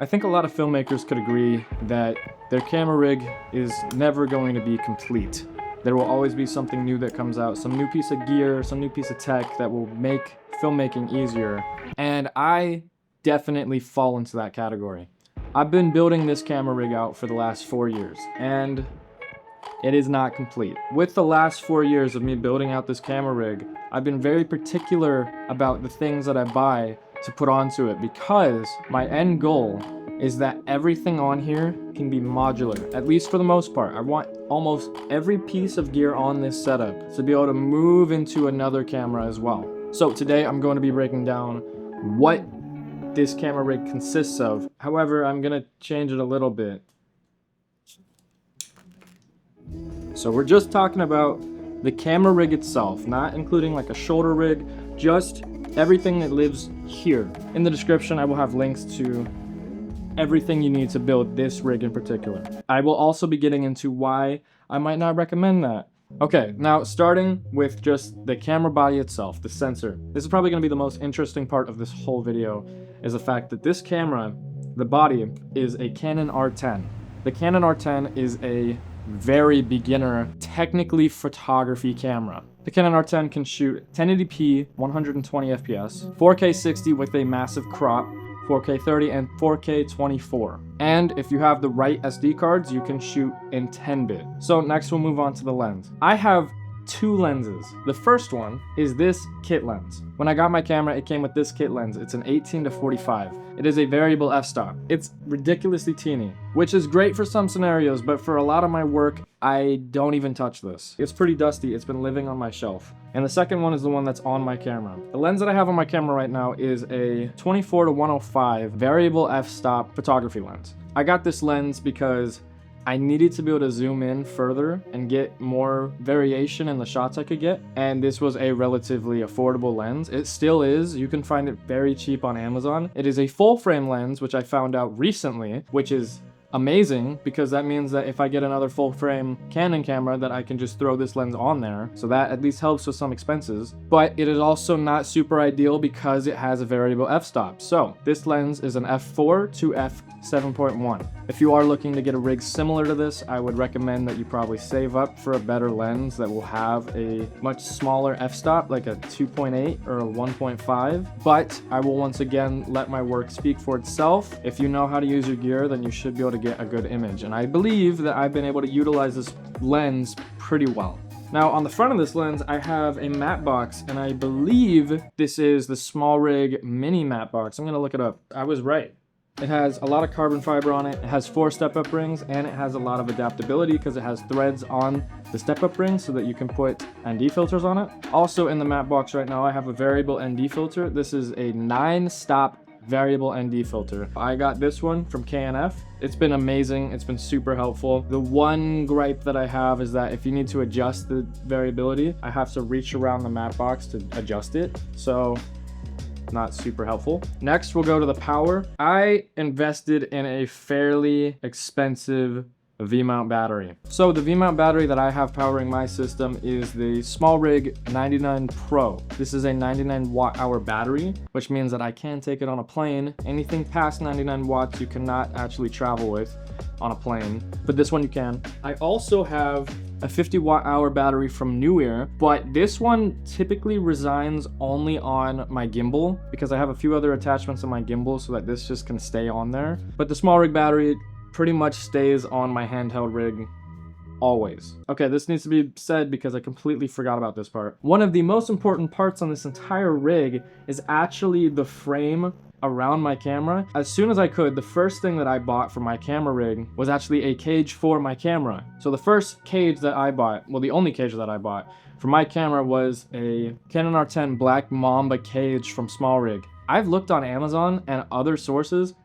I think a lot of filmmakers could agree that their camera rig is never going to be complete. There will always be something new that comes out, some new piece of gear, some new piece of tech that will make filmmaking easier. And I definitely fall into that category. I've been building this camera rig out for the last 4 years, and it is not complete. With the last 4 years of me building out this camera rig, I've been very particular about the things that I buy to put onto it, because my end goal is that everything on here can be modular, at least for the most part. I want almost every piece of gear on this setup to be able to move into another camera as well. So today I'm going to be breaking down what this camera rig consists of. However, I'm gonna change it a little bit. So we're just talking about the camera rig itself, not including like a shoulder rig, just everything that lives here. In the description, I will have links to everything you need to build this rig in particular. I will also be getting into why I might not recommend that. Okay, now starting with just the camera body itself, the sensor. This is probably going to be the most interesting part of this whole video, is the fact that this camera, the body, is a Canon R10. The Canon R10 is a very beginner, technically photography camera. The Canon R10 can shoot 1080p, 120 FPS, 4K 60 with a massive crop, 4K 30, and 4K 24. And if you have the right SD cards, you can shoot in 10-bit. So next we'll move on to the lens. I have two lenses. The first one is this kit lens. When I got my camera, it came with this kit lens. It's an 18-45. It is a variable f-stop. It's ridiculously teeny, which is great for some scenarios, but for a lot of my work, I don't even touch this. It's pretty dusty. It's been living on my shelf. And the second one is the one that's on my camera. The lens that I have on my camera right now is a 24-105 variable f-stop photography lens. I got this lens because I needed to be able to zoom in further and get more variation in the shots I could get, and this was a relatively affordable lens. It still is. You can find it very cheap on Amazon. It is a full frame lens, which I found out recently, which is amazing, because that means that if I get another full frame Canon camera, that I can just throw this lens on there, so that at least helps with some expenses. But it is also not super ideal because it has a variable f-stop. So this lens is an f4 to f7.1. If you are looking to get a rig similar to this, I would recommend that you probably save up for a better lens that will have a much smaller f-stop, like a 2.8 or a 1.5. But I will once again let my work speak for itself. If you know how to use your gear, then you should be able to get a good image. And I believe that I've been able to utilize this lens pretty well. Now on the front of this lens, I have a matte box, and I believe this is the SmallRig mini matte box. I'm gonna look it up. I was right. It has a lot of carbon fiber on it. It has 4 step-up rings, and it has a lot of adaptability because it has threads on the step-up rings so that you can put ND filters on it. Also in the matte box right now, I have a variable ND filter. This is a 9-stop variable ND filter. I got this one from KNF. It's been amazing. It's been super helpful. The one gripe that I have is that if you need to adjust the variability, I have to reach around the matte box to adjust it. So not super helpful. Next, we'll go to the power. I invested in a fairly expensive V-mount battery. So the V-mount battery that I have powering my system is the SmallRig 99 Pro. This is a 99 watt-hour battery, which means that I can take it on a plane. Anything past 99 watts you cannot actually travel with on a plane, but this one you can. I also have a 50 watt-hour battery from Newear, but this one typically resigns only on my gimbal because I have a few other attachments on my gimbal so that this just can stay on there. But the SmallRig battery pretty much stays on my handheld rig always. Okay, this needs to be said because I completely forgot about this part. One of the most important parts on this entire rig is actually the frame around my camera. As soon as I could, the first thing that I bought for my camera rig was actually a cage for my camera. So the first cage that I bought, well, the only cage that I bought for my camera was a Canon R10 Black Mamba cage from SmallRig. I've looked on Amazon and other sources.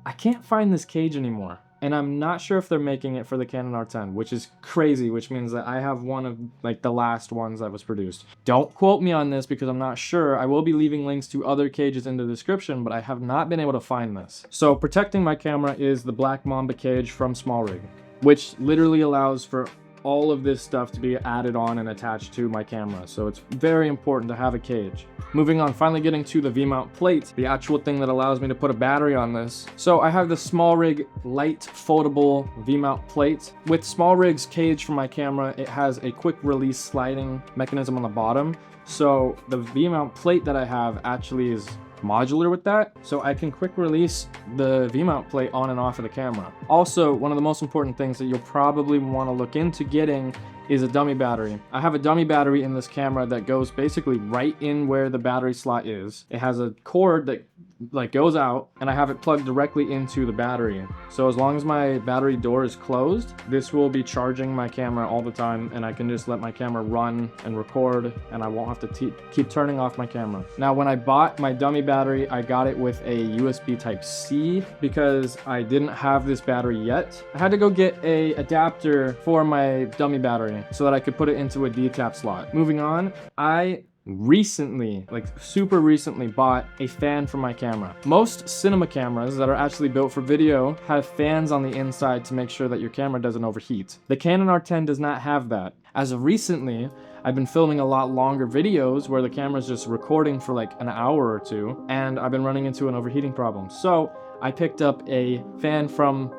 I can't find this cage anymore. And I'm not sure if they're making it for the Canon R10, which is crazy, which means that I have one of like the last ones that was produced. Don't quote me on this because I'm not sure. I will be leaving links to other cages in the description, but I have not been able to find this. So protecting my camera is the Black Mamba cage from SmallRig, which literally allows for all of this stuff to be added on and attached to my camera. So it's very important to have a cage. Moving on, finally getting to the V-mount plate, the actual thing that allows me to put a battery on this. So I have the SmallRig light foldable V-mount plate. With SmallRig's cage for my camera, it has a quick release sliding mechanism on the bottom. So the V-mount plate that I have actually is modular with that, so I can quick release the V-mount plate on and off of the camera. Also, one of the most important things that you'll probably want to look into getting is a dummy battery. I have a dummy battery in this camera that goes basically right in where the battery slot is. It has a cord that like goes out, and I have it plugged directly into the battery. So as long as my battery door is closed, this will be charging my camera all the time, and I can just let my camera run and record, and I won't have to keep turning off my camera. Now, when I bought my dummy battery, I got it with a USB Type-C because I didn't have this battery yet. I had to go get a adapter for my dummy battery so that I could put it into a D-tap slot. Moving on, I recently, like super recently, bought a fan for my camera. Most cinema cameras that are actually built for video have fans on the inside to make sure that your camera doesn't overheat. The Canon R10 does not have that. As of recently, I've been filming a lot longer videos where the camera's just recording for like an hour or two, and I've been running into an overheating problem. So I picked up a fan from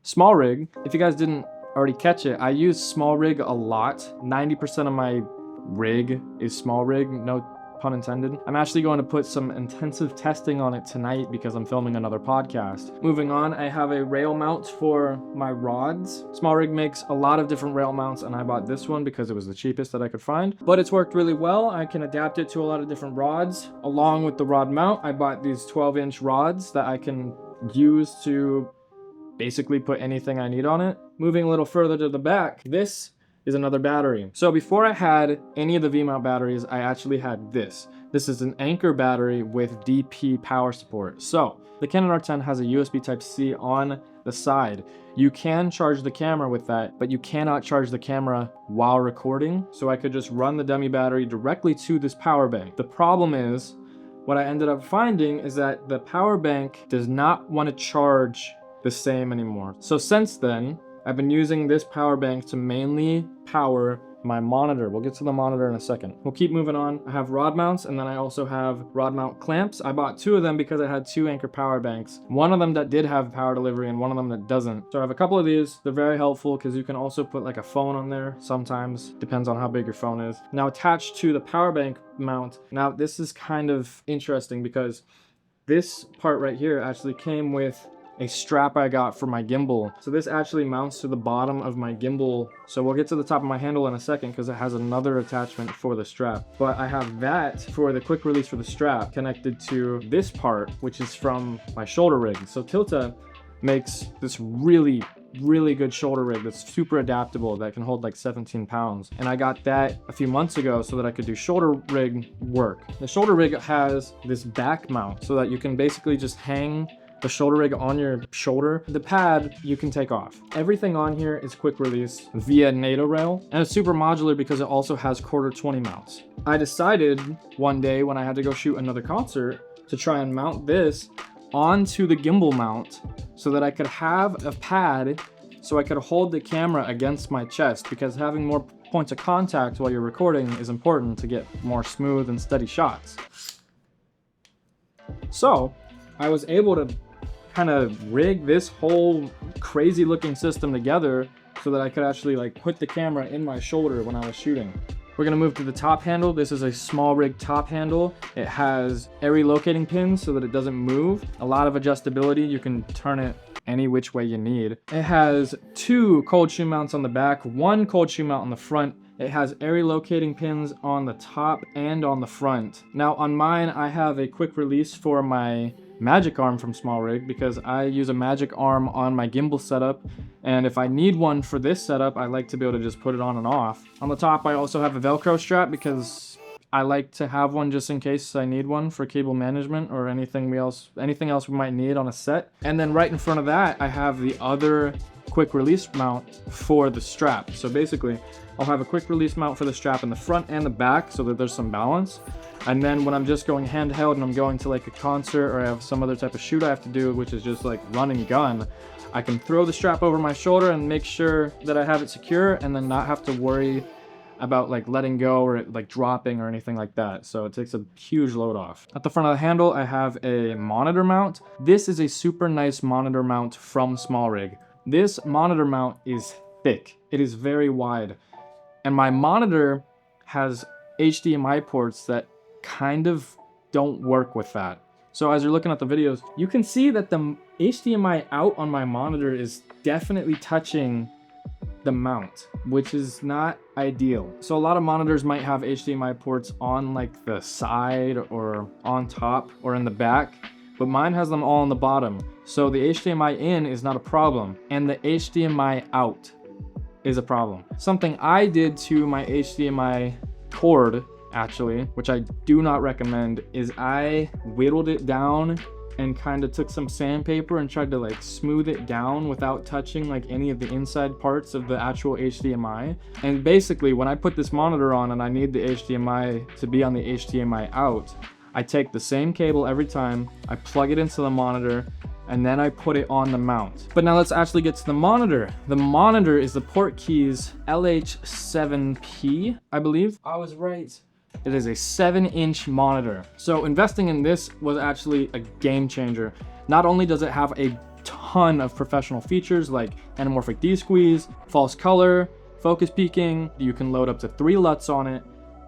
SmallRig. If you guys didn't already catch it, I use SmallRig a lot. 90% of my rig is SmallRig, no pun intended. I'm actually going to put some intensive testing on it tonight because I'm filming another podcast. Moving on, I have a rail mount for my rods. SmallRig makes a lot of different rail mounts, and I bought this one because it was the cheapest that I could find, but it's worked really well. I can adapt it to a lot of different rods. Along with the rod mount, I bought these 12-inch rods that I can use to basically put anything I need on it. Moving a little further to the back, this is another battery. So before I had any of the V-mount batteries, I actually had this. This is an Anker battery with DP power support. So the Canon R10 has a USB Type-C on the side. You can charge the camera with that, but you cannot charge the camera while recording. So I could just run the dummy battery directly to this power bank. The problem is, what I ended up finding is that the power bank does not want to charge the same anymore. So since then, I've been using this power bank to mainly power my monitor. We'll get to the monitor in a second. We'll keep moving on. I have rod mounts, and then I also have rod mount clamps. I bought two of them because I had two Anker power banks. One of them that did have power delivery and one of them that doesn't. So I have a couple of these. They're very helpful because you can also put like a phone on there sometimes. Depends on how big your phone is. Now attached to the power bank mount. Now this is kind of interesting because this part right here actually came with a strap I got for my gimbal. So this actually mounts to the bottom of my gimbal. So we'll get to the top of my handle in a second because it has another attachment for the strap. But I have that for the quick release for the strap connected to this part, which is from my shoulder rig. So Tilta makes this really good shoulder rig that's super adaptable that can hold like 17 pounds. And I got that a few months ago so that I could do shoulder rig work. The shoulder rig has this back mount so that you can basically just hang the shoulder rig on your shoulder. The pad you can take off. Everything on here is quick release via NATO rail, and it's super modular because it also has quarter 20 mounts. I decided one day when I had to go shoot another concert to try and mount this onto the gimbal mount so that I could have a pad so I could hold the camera against my chest, because having more points of contact while you're recording is important to get more smooth and steady shots. So I was able to kind of rig this whole crazy looking system together so that I could actually like put the camera in my shoulder when I was shooting. We're gonna move to the top handle. This is a SmallRig top handle. It has area locating pins so that it doesn't move. A lot of adjustability. You can turn it any which way you need. It has two cold shoe mounts on the back, one cold shoe mount on the front. It has area locating pins on the top and on the front. Now on mine, I have a quick release for my magic arm from SmallRig because I use a magic arm on my gimbal setup, and if I need one for this setup, I like to be able to just put it on and off. On the top, I also have a Velcro strap because I like to have one just in case I need one for cable management or anything else we might need on a set. And then right in front of that, I have the other quick release mount for the strap. So basically, I'll have a quick release mount for the strap in the front and the back so that there's some balance. And then when I'm just going handheld and I'm going to like a concert or I have some other type of shoot I have to do, which is just like run and gun, I can throw the strap over my shoulder and make sure that I have it secure and then not have to worry about like letting go or like dropping or anything like that. So it takes a huge load off. At the front of the handle, I have a monitor mount. This is a super nice monitor mount from SmallRig. This monitor mount is thick. It is very wide. And my monitor has HDMI ports that kind of don't work with that. So as you're looking at the videos, you can see that the HDMI out on my monitor is definitely touching the mount, which is not ideal. So a lot of monitors might have HDMI ports on like the side or on top or in the back, but mine has them all on the bottom. So the HDMI in is not a problem and the HDMI out is a problem. Something I did to my HDMI cord actually, which I do not recommend, is I whittled it down and kind of took some sandpaper and tried to like smooth it down without touching like any of the inside parts of the actual HDMI. And basically when I put this monitor on and I need the HDMI to be on the HDMI out, I take the same cable every time, I plug it into the monitor, and then I put it on the mount. But now let's actually get to the monitor. The monitor is the PortKeys LH7P, I believe. I was right. It is a 7-inch monitor. So investing in this was actually a game changer. Not only does it have a ton of professional features like anamorphic D-squeeze, false color, focus peaking, you can load up to 3 LUTs on it.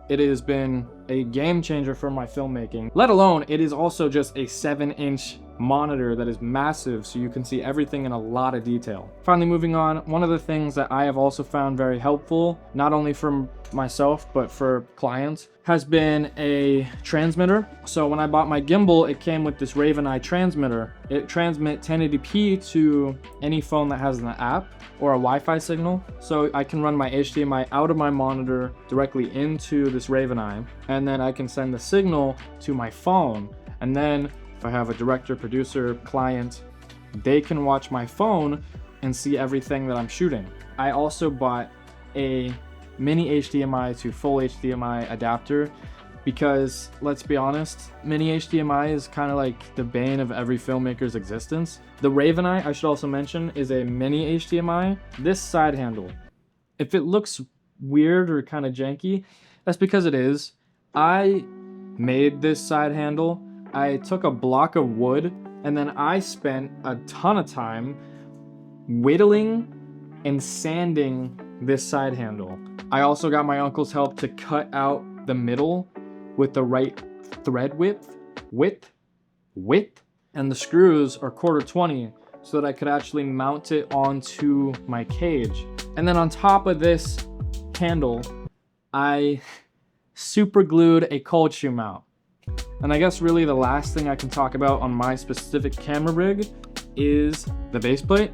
It has been a game changer for my filmmaking. Let alone, it is also just a 7-inch monitor that is massive, so you can see everything in a lot of detail. Finally, moving on, one of the things that I have also found very helpful, not only for myself but for clients, has been a transmitter. So when I bought my gimbal, it came with this RavenEye transmitter. It transmits 1080p to any phone that has an app or a Wi-Fi signal. So I can run my HDMI out of my monitor directly into this RavenEye, and then I can send the signal to my phone. And then if I have a director, producer, client, they can watch my phone and see everything that I'm shooting. I also bought a mini HDMI to full HDMI adapter because, let's be honest, mini HDMI is kind of like the bane of every filmmaker's existence. The RavenEye, I should also mention, is a mini HDMI. This side handle, if it looks weird or kind of janky, that's because it is. I made this side handle. I took a block of wood and then I spent a ton of time whittling and sanding this side handle. I also got my uncle's help to cut out the middle with the right thread width, and the screws are 1/4-20 so that I could actually mount it onto my cage. And then on top of this handle, I super glued a cold shoe mount. And I guess really the last thing I can talk about on my specific camera rig is the base plate.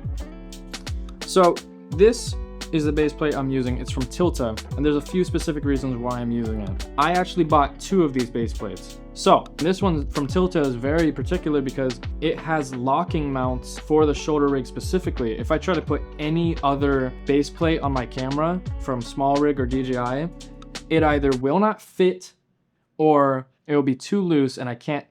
So this is the base plate I'm using. It's from Tilta, and there's a few specific reasons why I'm using it. I actually bought 2 of these base plates. So this one from Tilta is very particular because it has locking mounts for the shoulder rig specifically. If I try to put any other base plate on my camera from SmallRig or DJI, it either will not fit or it will be too loose and I can't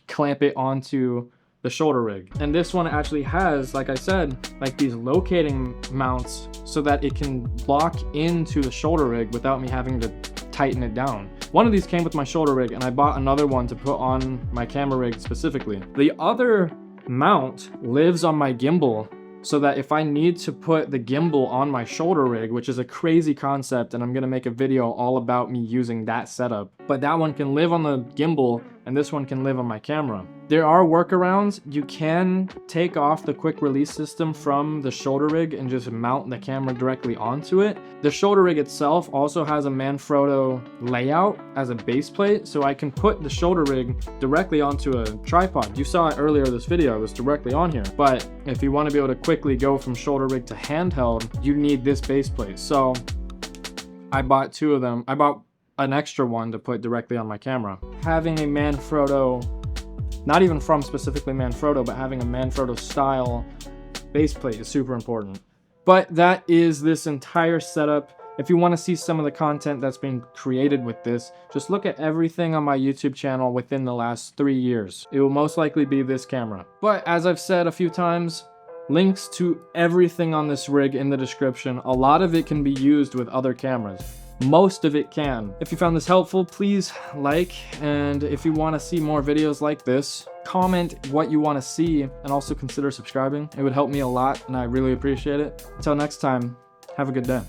clamp it onto the shoulder rig. And this one actually has, like I said, like these locating mounts so that it can lock into the shoulder rig without me having to tighten it down. One of these came with my shoulder rig and I bought another one to put on my camera rig specifically. The other mount lives on my gimbal so that if I need to put the gimbal on my shoulder rig, which is a crazy concept, and I'm gonna make a video all about me using that setup, but that one can live on the gimbal and this one can live on my camera. There are workarounds. You can take off the quick release system from the shoulder rig and just mount the camera directly onto it. The shoulder rig itself also has a Manfrotto layout as a base plate, so I can put the shoulder rig directly onto a tripod. You saw it earlier in this video, it was directly on here. But if you want to be able to quickly go from shoulder rig to handheld, you need this base plate. So I bought 2 of them. I bought an extra one to put directly on my camera. Having a Manfrotto, not even from specifically Manfrotto, but having a Manfrotto style baseplate is super important. But that is this entire setup. If you want to see some of the content that's been created with this, just look at everything on my YouTube channel within the last 3 years. It will most likely be this camera. But as I've said a few times, links to everything on this rig in the description. A lot of it can be used with other cameras. Most of it can. If you found this helpful, please like, and if you want to see more videos like this, comment what you want to see, and also consider subscribing. It would help me a lot, and I really appreciate it. Until next time, have a good day.